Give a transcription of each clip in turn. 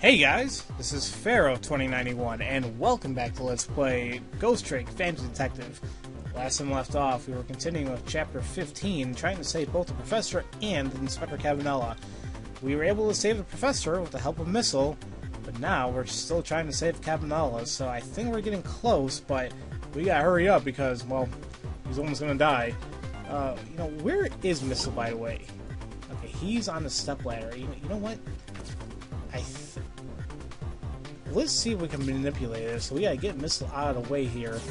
Hey guys, this is Pharaoh 2091, and welcome back to Let's Play Ghost Trick Phantom Detective. Last time left off, we were continuing with Chapter 15, trying to save both the Professor and Inspector Cavanaugh. We were able to save the Professor with the help of Missile, but now we're still trying to save Cavanaugh, so I think we're getting close, but we gotta hurry up because, well, he's almost gonna die. Where is Missile, by the way? Okay, he's on the stepladder. You know what? Let's see if we can manipulate it. So we gotta get Missile out of the way here.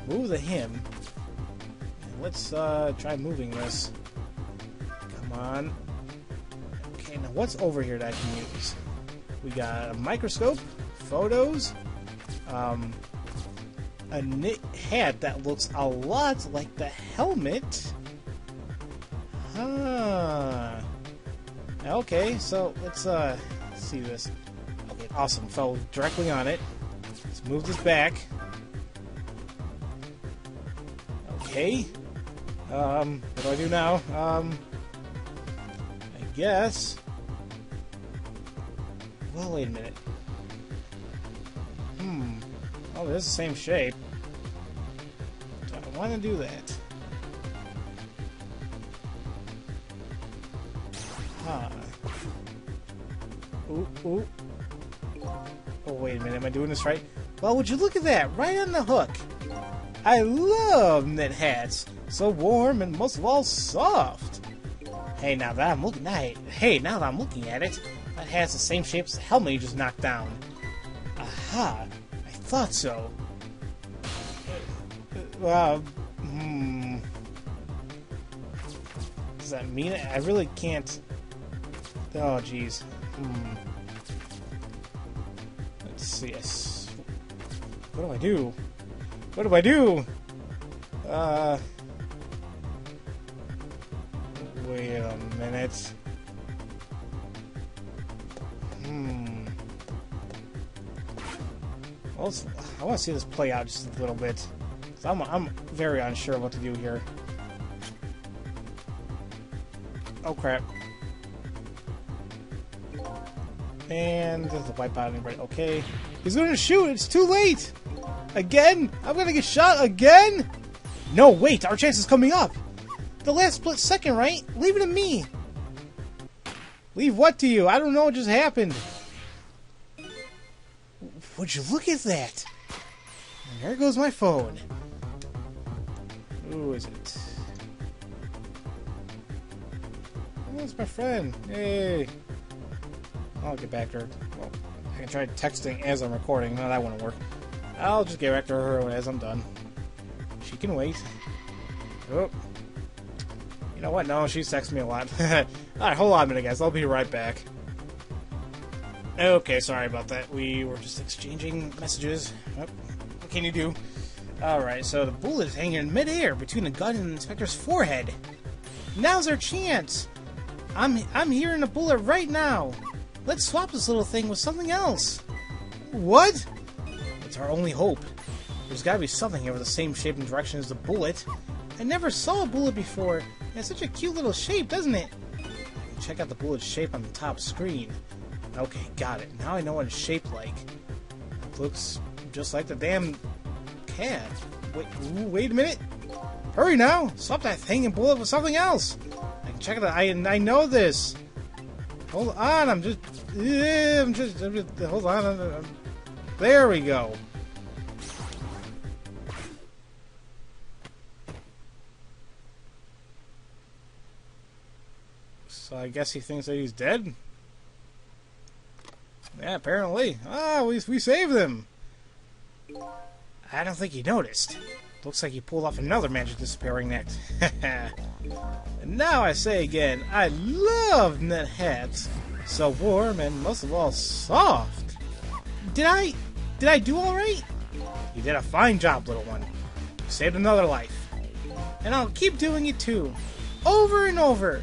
Move the him. And let's try moving this. Come on. Okay, now what's over here that I can use? We got a microscope, photos, a knit hat that looks a lot like the helmet. Okay, so let's see this. Okay, awesome. Fell directly on it. Let's move this back. Okay. What do I do now? I guess. Well, wait a minute. Oh, it is the same shape. Do I want to do that? Ooh. Oh, wait a minute. Am I doing this right? Well, would you look at that? Right on the hook. I love knit hats. So warm and most of all soft. Hey, now that I'm looking at it, that hat's the same shape as the helmet you just knocked down. Aha! I thought so. Does that mean it? I really can't. Oh, jeez. Let's see. What do I do? What do I do? Wait a minute. Well, I want to see this play out just a little bit. I'm very unsure what to do here. Oh crap. And there's the wipe out anybody. Okay. He's gonna shoot! It's too late! Again? I'm gonna get shot again? No, wait! Our chance is coming up! The last split second, right? Leave it to me! Leave what to you? I don't know what just happened. Would you look at that? And there goes my phone. Who is it? Oh, it's my friend. Hey! I'll get back to her. Well, I can try texting as I'm recording. No, that wouldn't work. I'll just get back to her as I'm done. She can wait. Oh. You know what? No, she's texting me a lot. Alright, hold on a minute, guys. I'll be right back. Okay, sorry about that. We were just exchanging messages. Oh, what can you do? Alright, so the bullet is hanging in midair between the gun and the inspector's forehead. Now's our chance! I'm hearing a bullet right now! Let's swap this little thing with something else. What? It's our only hope. There's gotta be something here with the same shape and direction as the bullet. I never saw a bullet before. It has such a cute little shape, doesn't it? Check out the bullet's shape on the top screen. Okay, got it. Now I know what it's shaped like. It looks just like the damn cat. Wait a minute. Hurry now. Swap that hanging bullet with something else. I can check it out. I know this. Hold on, I'm just hold on. There we go. So I guess he thinks that he's dead? Yeah, apparently. Ah, we saved him. I don't think he noticed. Looks like he pulled off another magic disappearing act. And now I say again, I love knit hats. So warm and most of all soft. Did I do alright? You did a fine job, little one. You saved another life. And I'll keep doing it too. Over and over.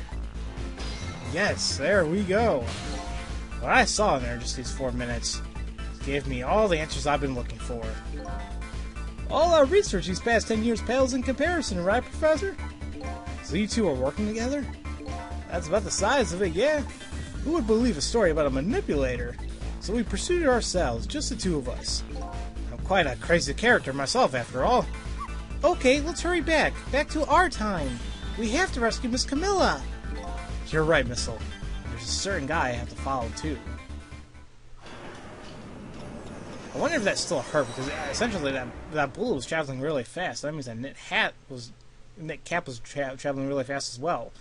Yes, there we go. What I saw in there in just these 4 minutes gave me all the answers I've been looking for. All our research these past 10 years pales in comparison, right, Professor? So you two are working together? That's about the size of it, yeah. Who would believe a story about a manipulator? So we pursued it ourselves, just the two of us. I'm quite a crazy character myself, after all. Okay, let's hurry back. Back to our time. We have to rescue Miss Camilla. You're right, Missile. There's a certain guy I have to follow, too. I wonder if that's still her, because essentially that bullet was traveling really fast. That means that Knit Cap was traveling really fast as well.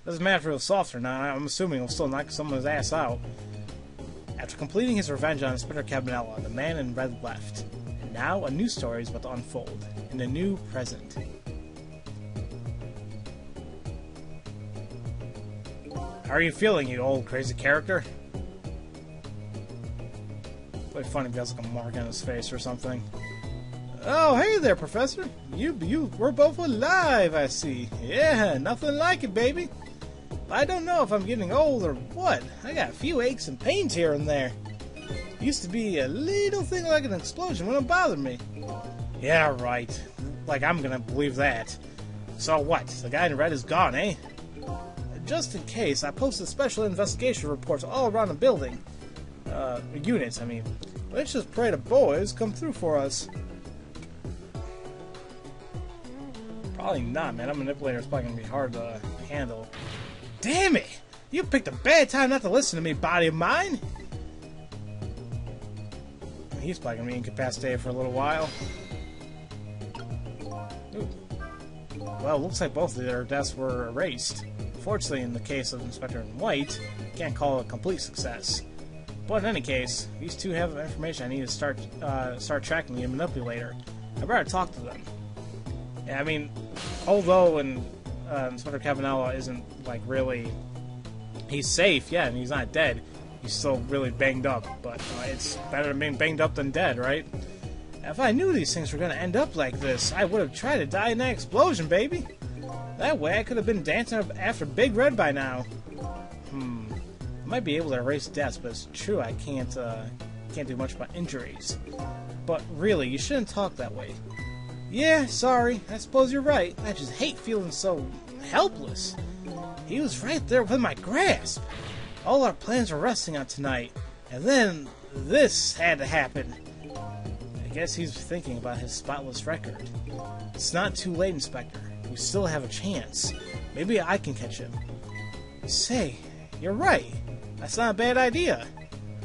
Doesn't matter if it was soft or not. I'm assuming it'll still knock someone's ass out. After completing his revenge on Inspector Cavanaugh, the man in red left. And now a new story is about to unfold, in a new present. How are you feeling, you old crazy character? It'd be funny if he has like a mark on his face or something. Oh, hey there, Professor. We're both alive, I see. Yeah, nothing like it, baby. I don't know if I'm getting old or what. I got a few aches and pains here and there. Used to be a little thing like an explosion when it bothered me. Yeah, right. Like I'm gonna believe that. So what? The guy in red is gone, eh? Just in case, I posted special investigation reports all around the building. Units, I mean. Let's just pray the boys come through for us. Probably not, man. That Manipulator is probably gonna be hard to handle. Damn it! You picked a bad time not to listen to me, body of mine! He's probably gonna be incapacitated for a little while. Ooh. Well, looks like both of their deaths were erased. Fortunately, in the case of Inspector in White, can't call it a complete success. But in any case, these two have information I need to start tracking the Manipulator. I better talk to them. Yeah, I mean, although Inspector Cavanaugh isn't like really, he's safe, yeah, and he's not dead. He's still really banged up, but it's better than being banged up than dead, right? If I knew these things were gonna end up like this, I would have tried to die in that explosion, baby. That way, I could have been dancing after Big Red by now. I might be able to erase deaths, but it's true I can't do much about injuries. But really, you shouldn't talk that way. Yeah, sorry. I suppose you're right. I just hate feeling so helpless. He was right there within my grasp. All our plans were resting on tonight, and then this had to happen. I guess he's thinking about his spotless record. It's not too late, Inspector. We still have a chance. Maybe I can catch him. Say, you're right. That's not a bad idea.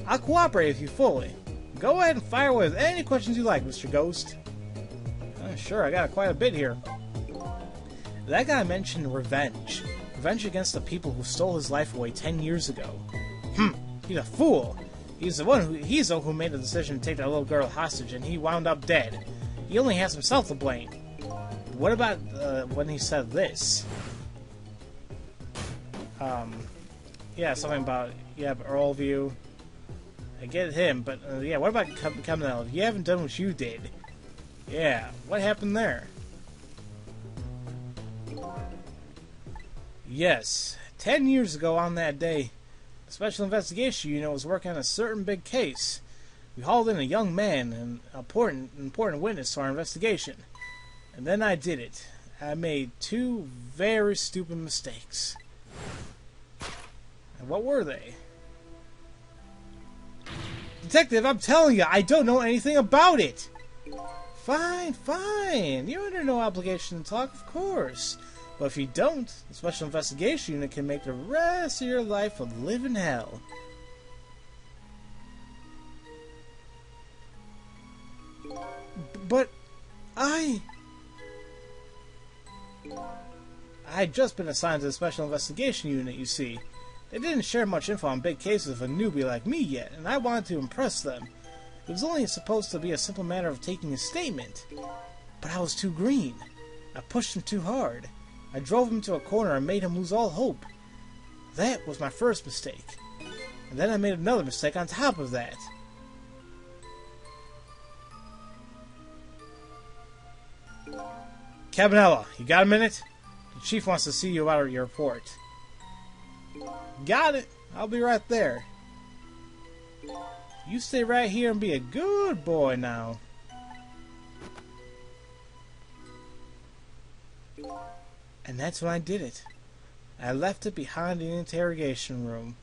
I'll cooperate with you fully. Go ahead and fire away with any questions you like, Mr. Ghost. Sure, I got quite a bit here. That guy mentioned revenge. Revenge against the people who stole his life away 10 years ago. He's a fool. He's the one who made the decision to take that little girl hostage, and he wound up dead. He only has himself to blame. What about when he said this? Yeah, something about, yeah, all of you. I get him, but yeah, what about Cavanaugh? You haven't done what you did. Yeah, what happened there? Yes, 10 years ago on that day, the Special Investigation Unit was working on a certain big case. We hauled in a young man, an important witness to our investigation. And then I did it. I made two very stupid mistakes. And what were they? Detective, I'm telling you, I don't know anything about it! Fine, fine. You're under no obligation to talk, of course. But if you don't, the Special Investigation Unit can make the rest of your life a living hell. But I'd just been assigned to the Special Investigation Unit, you see. They didn't share much info on big cases with a newbie like me yet, and I wanted to impress them. It was only supposed to be a simple matter of taking a statement. But I was too green. I pushed him too hard. I drove him to a corner and made him lose all hope. That was my first mistake. And then I made another mistake on top of that. Cavanaugh, you got a minute? The chief wants to see you about your report. Got it. I'll be right there. You stay right here and be a good boy now. And that's when I did it. I left it behind in the interrogation room.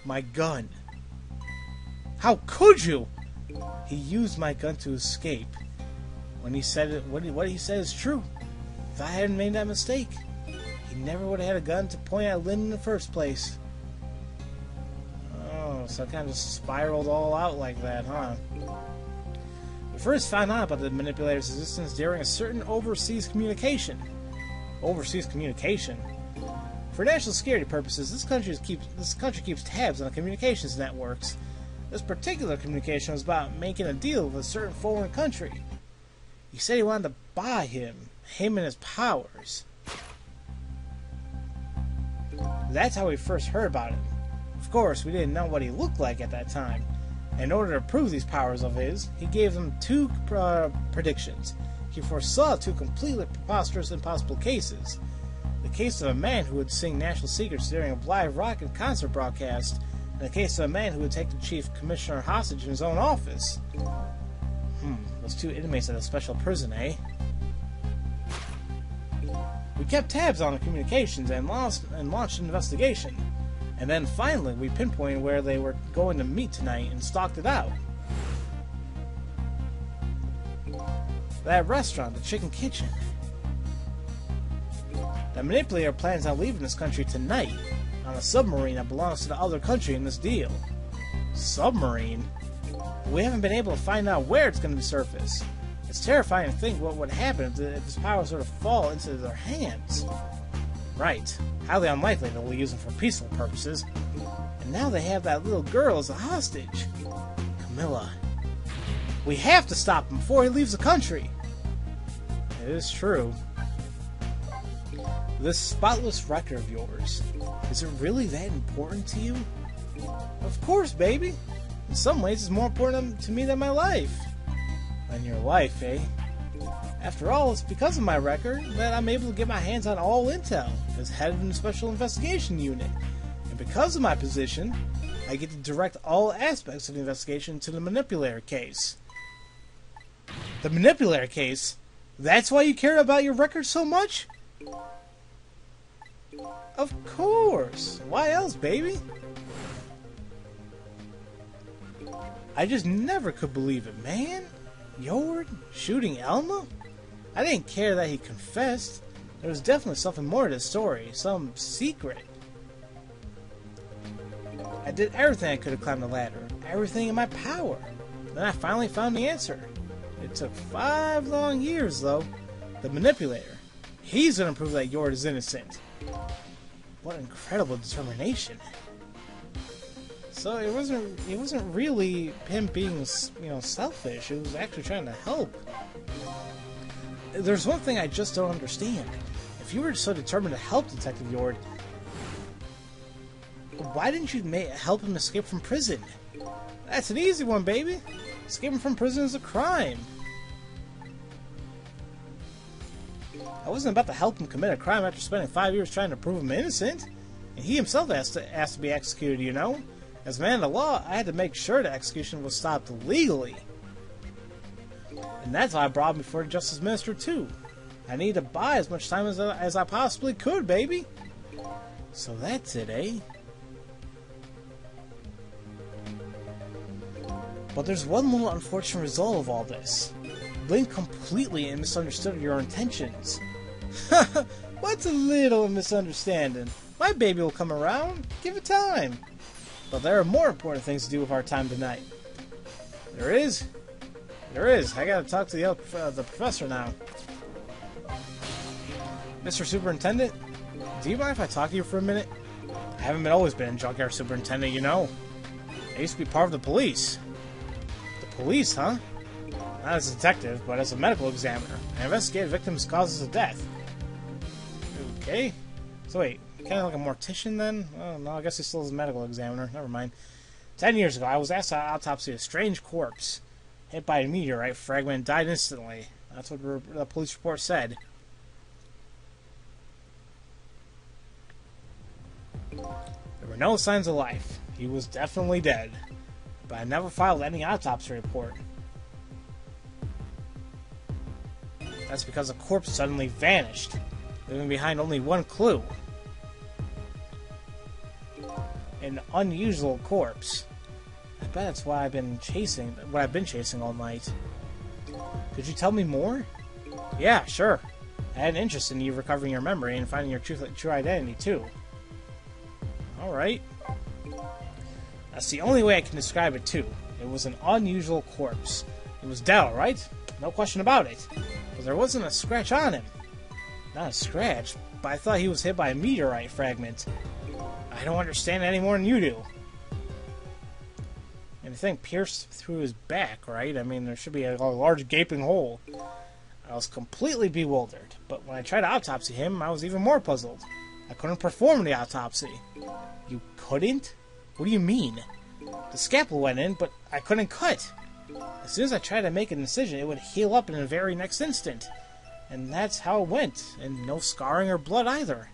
My gun. How could you? He used my gun to escape. When he said it, what he said is true. If I hadn't made that mistake, he never would have had a gun to point at Lynn in the first place. Oh, so it kind of just spiraled all out like that, huh? We first found out about the Manipulator's existence during a certain overseas communication. Overseas communication? For national security purposes, this country keeps tabs on the communications networks. This particular communication was about making a deal with a certain foreign country. He said he wanted to buy him and his powers. That's how we first heard about him. Of course, we didn't know what he looked like at that time. In order to prove these powers of his, he gave them two predictions. He foresaw two completely preposterous impossible cases. The case of a man who would sing national secrets during a live rock and concert broadcast, and the case of a man who would take the chief commissioner hostage in his own office. Those two inmates at a special prison, eh? We kept tabs on the communications and launched an investigation. And then finally, we pinpointed where they were going to meet tonight and stalked it out. That restaurant, the Chicken Kitchen. The Manipulator plans on leaving this country tonight on a submarine that belongs to the other country in this deal. Submarine? We haven't been able to find out where it's going to surface. It's terrifying to think what would happen if this power sort of fall into their hands. Right. Highly unlikely they'll use them for peaceful purposes. And now they have that little girl as a hostage. Camilla. We have to stop him before he leaves the country. It is true. This spotless record of yours, is it really that important to you? Of course, baby. In some ways, it's more important to me than my life. Than your life, eh? After all, it's because of my record that I'm able to get my hands on all intel as head of the Special Investigation Unit. And because of my position, I get to direct all aspects of the investigation to the Manipulator case. The Manipulator case? That's why you care about your record so much? Of course. Why else, baby? I just never could believe it, man. Yord shooting Elma? I didn't care that he confessed. There was definitely something more to the story. Some secret. I did everything I could to climb the ladder. Everything in my power. Then I finally found the answer. It took 5 long years, though. The Manipulator. He's going to prove that Yord is innocent. What incredible determination. So it wasn't really him being, selfish. It was actually trying to help. There's one thing I just don't understand. If you were so determined to help Detective Yord, why didn't you help him escape from prison? That's an easy one, baby. Escaping from prison is a crime. I wasn't about to help him commit a crime after spending 5 years trying to prove him innocent. And he himself asked to be executed, you know? As a man of the law, I had to make sure the execution was stopped legally. And that's why I brought him before the Justice Minister, too. I needed to buy as much time as I possibly could, baby. So that's it, eh? But there's one little unfortunate result of all this. Lynn completely misunderstood your intentions. What's a little misunderstanding? My baby will come around. Give it time. But there are more important things to do with our time tonight. There is. I gotta talk to the professor now. Mr. Superintendent, do you mind if I talk to you for a minute? I haven't always been a junkyard superintendent, you know. I used to be part of the police. The police, huh? Not as a detective, but as a medical examiner. I investigated victims' causes of death. Okay. So wait, kind of like a mortician then? Oh no, I guess he still is a medical examiner. Never mind. 10 years ago, I was asked to autopsy a strange corpse. Hit by a meteorite fragment and died instantly. That's what the police report said. There were no signs of life. He was definitely dead. But I never filed any autopsy report. That's because the corpse suddenly vanished, leaving behind only one clue. An unusual corpse. I bet that's what I've been chasing all night. Could you tell me more? Yeah, sure. I had an interest in you recovering your memory and finding your true identity, too. Alright. That's the only way I can describe it, too. It was an unusual corpse. It was dead, alright? No question about it. But there wasn't a scratch on him. Not a scratch, but I thought he was hit by a meteorite fragment. I don't understand it any more than you do. And the thing pierced through his back, right? I mean, there should be a large gaping hole. I was completely bewildered, but when I tried to autopsy him, I was even more puzzled. I couldn't perform the autopsy. You couldn't? What do you mean? The scalpel went in, but I couldn't cut. As soon as I tried to make a incision, it would heal up in the very next instant. And that's how it went, and no scarring or blood either.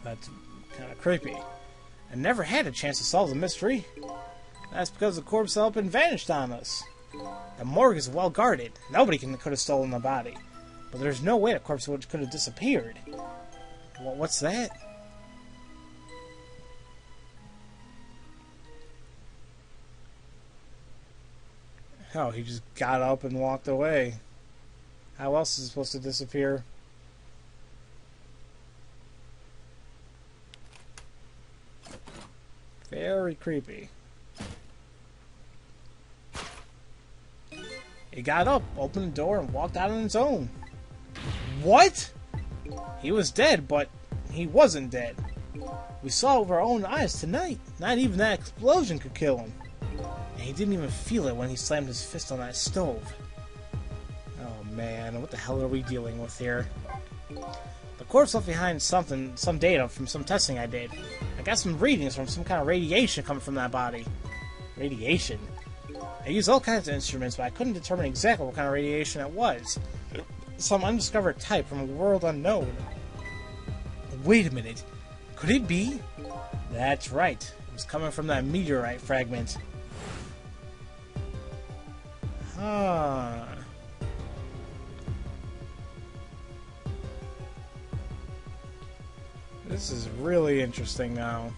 That's kind of creepy. I never had a chance to solve the mystery. That's because the corpse up and vanished on us. The morgue is well guarded. Nobody could have stolen the body. But there's no way the corpse could have disappeared. What's that? Oh, he just got up and walked away. How else is it supposed to disappear? Very creepy. He got up, opened the door, and walked out on his own. What? He was dead, but he wasn't dead. We saw it with our own eyes tonight. Not even that explosion could kill him. And he didn't even feel it when he slammed his fist on that stove. Oh man, what the hell are we dealing with here? The corpse left behind some data from some testing I did. I got some readings from some kind of radiation coming from that body. Radiation? I used all kinds of instruments, but I couldn't determine exactly what kind of radiation it was. Some undiscovered type from a world unknown. Wait a minute. Could it be? That's right. It was coming from that meteorite fragment. Huh. This is really interesting now.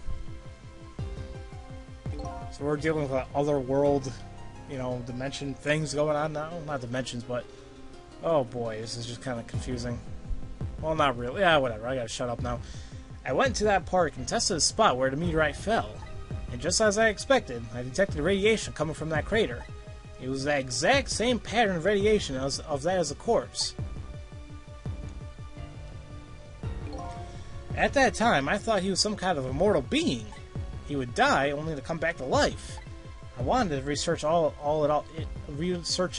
So we're dealing with other world, dimension things going on now. Not dimensions, but oh boy, this is just kind of confusing. Well, not really. Yeah, whatever. I gotta shut up now. I went to that park and tested the spot where the meteorite fell. And just as I expected, I detected radiation coming from that crater. It was the exact same pattern of radiation of that as a corpse. At that time, I thought he was some kind of immortal being. He would die only to come back to life. I wanted to research it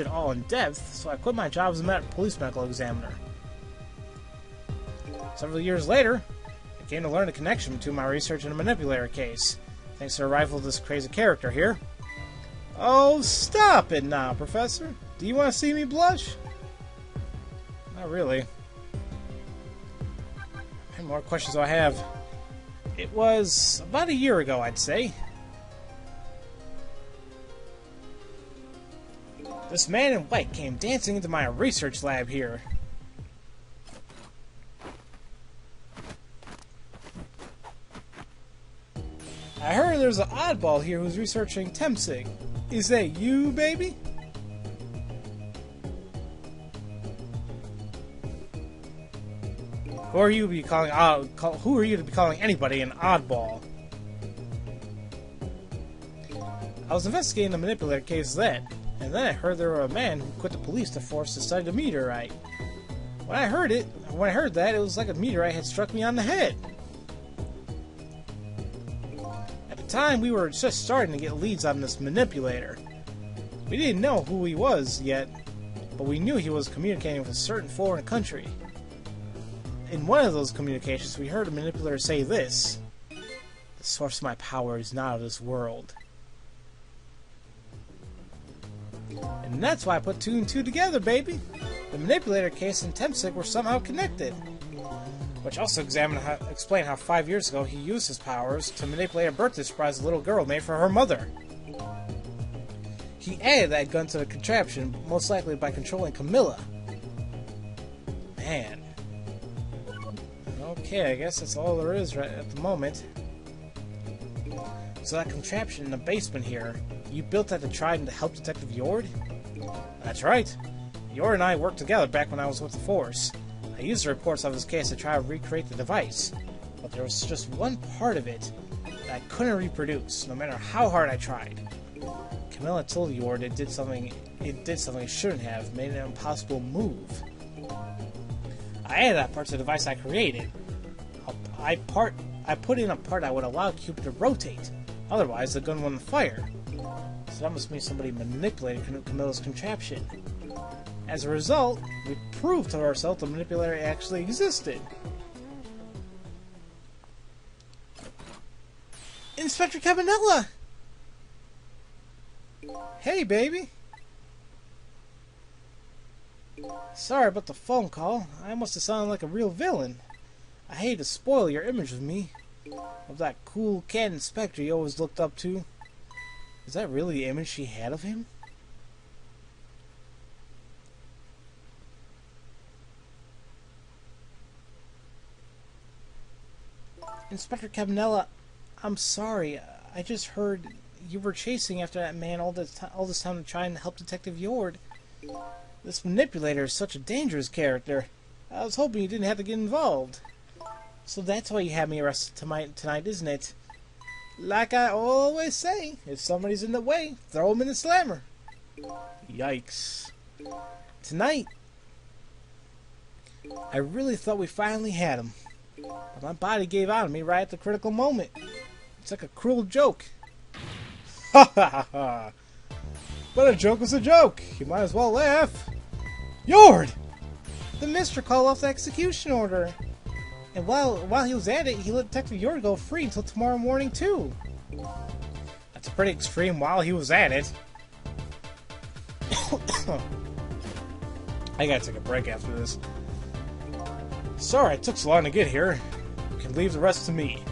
all in depth, so I quit my job as a police medical examiner. Several years later, I came to learn the connection between my research and the Manipulator case, thanks to the arrival of this crazy character here. Oh, stop it now, Professor. Do you want to see me blush? Not really. How many more questions do I have? It was about a year ago, I'd say. This man in white came dancing into my research lab here. I heard there's an oddball here who's researching Tempsig. Is that you, baby? Who are you to be calling anybody an oddball? I was investigating the Manipulator case then, and then I heard there were a man who quit the police to force to study the meteorite. When I heard that, it was like a meteorite had struck me on the head. At the time, we were just starting to get leads on this Manipulator. We didn't know who he was yet, but we knew he was communicating with a certain foreign country. In one of those communications, we heard a Manipulator say this: "The source of my power is not of this world." And that's why I put 2 and 2 together, baby. The Manipulator case and Tempsig were somehow connected. Which also explained how 5 years ago he used his powers to manipulate a birthday surprise a little girl made for her mother. He added that gun to the contraption, most likely by controlling Camilla. Man. Okay, I guess that's all there is right at the moment. So that contraption in the basement here, you built that to try and help Detective Yord? That's right. Yord and I worked together back when I was with the Force. I used the reports of his case to try to recreate the device, but there was just one part of it that I couldn't reproduce, no matter how hard I tried. Camilla told Yord it did something it shouldn't have, made an impossible move. I added that part to the device I created. I put in a part that would allow Cupid to rotate, otherwise the gun wouldn't fire. So that must mean somebody manipulated Camilla's contraption. As a result, we proved to ourselves the manipulator actually existed. Inspector Cavanaugh! Hey, baby! Sorry about the phone call. I must have sounded like a real villain. I hate to spoil your image of me. Of that cool cat inspector you always looked up to. Is that really the image she had of him? Inspector Cavanaugh, I'm sorry. I just heard you were chasing after that man all this time to try and help Detective Yord. This manipulator is such a dangerous character. I was hoping you didn't have to get involved. So that's why you had me arrested tonight, isn't it? Like I always say, if somebody's in the way, throw him in the slammer. Yikes. Tonight, I really thought we finally had him. But my body gave out on me right at the critical moment. It's like a cruel joke. Ha ha ha! But a joke was a joke. You might as well laugh. Yord! The Mister called off the execution order. And while he was at it, he let Detective Yord go free until tomorrow morning, too. That's pretty extreme while he was at it. I gotta take a break after this. Sorry it took so long to get here. You can leave the rest to me.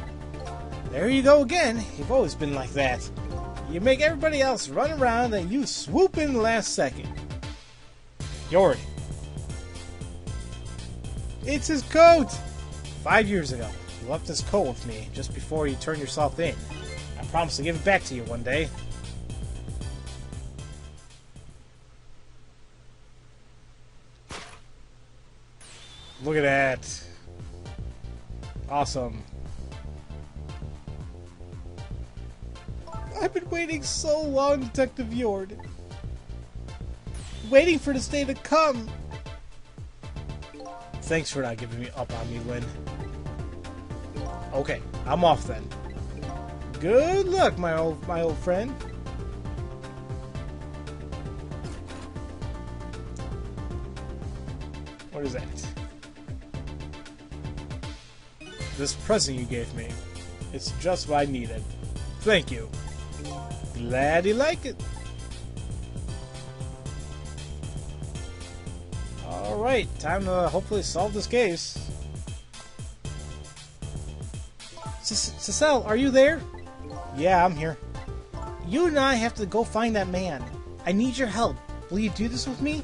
There you go again. You've always been like that. You make everybody else run around and you swoop in the last second. Yord. It's his coat! 5 years ago, you left this coat with me just before you turned yourself in. I promise to give it back to you one day. Look at that. Awesome. I've been waiting so long, Detective Yord. Waiting for this day to come. Thanks for not giving me up on me, Lynn. Okay, I'm off then. Good luck, my old friend. What is that? This present you gave me. It's just what I needed. Thank you. Glad you like it. Alright, time to hopefully solve this case. Cecile, are you there? Yeah, I'm here. You and I have to go find that man. I need your help. Will you do this with me?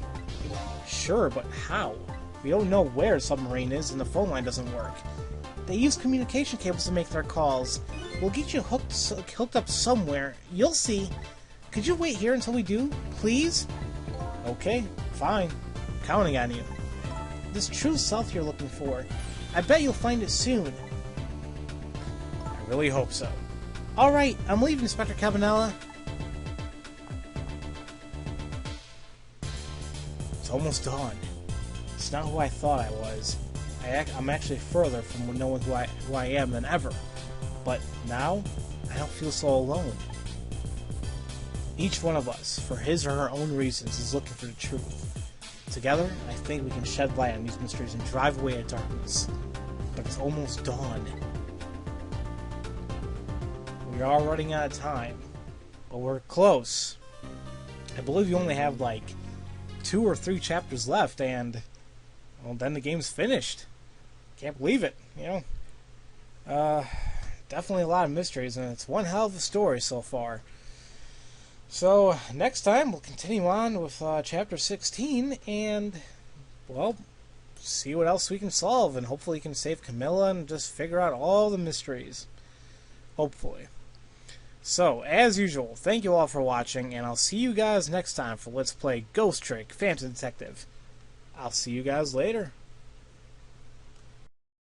Sure, but how? We don't know where a submarine is and the phone line doesn't work. They use communication cables to make their calls. We'll get you hooked up somewhere. You'll see. Could you wait here until we do, please? Okay, fine. I'm counting on you. This true self you're looking for. I bet you'll find it soon. I really hope so. Alright, I'm leaving, Inspector Cavanaugh. It's almost dawn. It's not who I thought I was. I'm actually further from knowing who I am than ever. But now, I don't feel so alone. Each one of us, for his or her own reasons, is looking for the truth. Together, I think we can shed light on these mysteries and drive away the darkness. But it's almost dawn. We are running out of time, but we're close. I believe you only have like 2 or 3 chapters left, and well, then the game's finished. Can't believe it, you know. Definitely a lot of mysteries, and it's one hell of a story so far. So, next time we'll continue on with Chapter 16, and, well, see what else we can solve, and hopefully we can save Camilla and just figure out all the mysteries. Hopefully. So, as usual, thank you all for watching, and I'll see you guys next time for Let's Play Ghost Trick Phantom Detective. I'll see you guys later.